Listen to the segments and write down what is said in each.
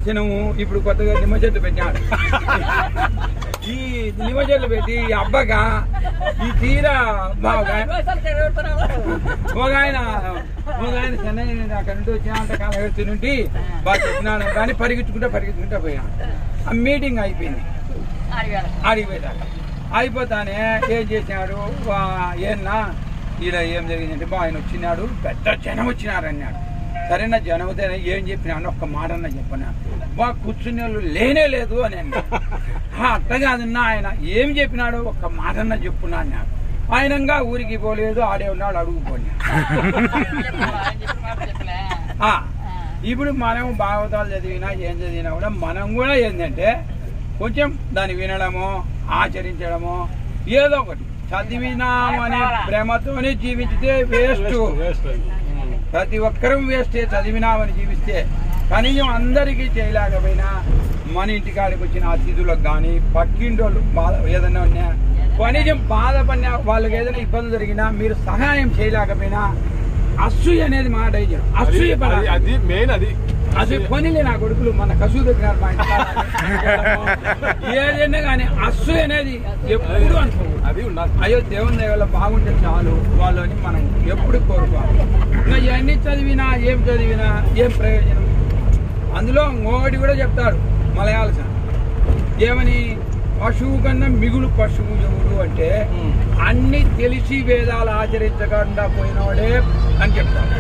ఇప్పుడు కొత్తగా నిమ్మ చెట్లు పెట్టాడు. ఈ నిమ్మ చెట్లు పెట్టి ఈ అబ్బగా ఈ తీరా ఒక ఆయన చెన్నై అక్కడ నుండి వచ్చినంత కాలం నుండి బాగా చెప్పినాను కానీ పరిగెత్తుకుంటా పోయాను. ఆ మీటింగ్ అయిపోయింది. అడిగిపోయాడు. అయిపోతానే ఏం చేసినాడు ఏన్నా ఇలా ఏం జరిగిందంటే ఆయన వచ్చినాడు, పెద్ద జనం వచ్చినారన్నాడు. సరేనా జనం అయితే ఏం చెప్పినాను ఒక్క మాట అన్నా చెప్పనా బాగా కూర్చునే వాళ్ళు లేనే లేదు అని అన్నా. అట్ట కాదన్నా ఆయన ఏం చెప్పినాడో ఒక్క మాట అన్నా చెప్పున్నా అన్నాడు. ఆయనంగా ఊరికి పోలేదు, ఆడే ఉన్నాడు అడుగుపోయినా. ఇప్పుడు మనం భాగవతాలు చదివినా ఏం చదివినా కూడా మనం కూడా ఏంటంటే కొంచెం దాన్ని వినడము ఆచరించడము ఏదో ఒకటి చదివినామనే భ్రమతోనే జీవించితే వేస్ట్. ప్రతి ఒక్కరూ వేస్తే చదివినామని జీవిస్తే కనీసం అందరికీ చేయలేకపోయినా మన ఇంటికాడికి వచ్చిన అతిథులకు కానీ పక్కింటోళ్ళు బాధ ఏదైనా ఉన్నా కనీసం బాధపడినా వాళ్ళకి ఏదైనా ఇబ్బంది జరిగినా మీరు సహాయం చేయలేకపోయినా అసూయ అనేది మా డైజర్. అసూయ అది మెయిన్. అది పోనీలే నా కొడుకులు మన కసూ దగ్గర మా ఇంటి ఏదైనా కానీ అసూయ అనేది ఎప్పుడు అనుకోవాలి. అయ్యో దేవుని దయవల్ల బాగుంటే చాలు వాళ్ళు అని మనం ఎప్పుడు కోరుకోవాలి. ఇంకా ఇవన్నీ చదివినా ఏం చదివినా ఏం ప్రయోజనం. అందులో ఇంకొకటి కూడా చెప్తాడు మలయాళ ఏమని పశువు కన్నా మిగులు పశువు ఎవడు అంటే అన్ని తెలిసి వేదాలు ఆచరించకుండా పోయినవాడే అని చెప్తాడు.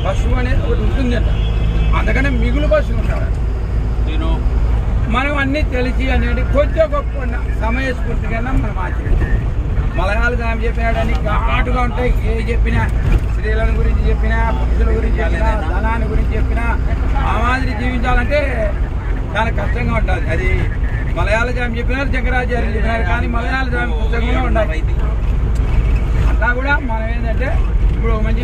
పశువు అనేది ఒకటి ఉంటుందంట, అందుకనే మిగులు పశువు ఉంటాడు. మనం అన్ని తెలిసి అనేది కొంచెం గొప్ప సమయస్ఫూర్తిగా మనం ఆచరించాలి. మలయాళ సాయం చెప్పినాడని ఘాటుగా ఉంటాయి. ఏ చెప్పినా స్త్రీలను గురించి చెప్పినా పురుషుల గురించి చెప్పినా ధనాన్ని గురించి చెప్పినా ఆ మాదిరి జీవించాలంటే చాలా కష్టంగా ఉంటుంది. అది మలయాళ సాయం చెప్పినారు, శంకరాచార్యులు చెప్పినారు, కానీ మలయాళ సాయం పుస్తకంలో ఉండాలి. అట్లా కూడా మనం ఏంటంటే ఇప్పుడు మంచి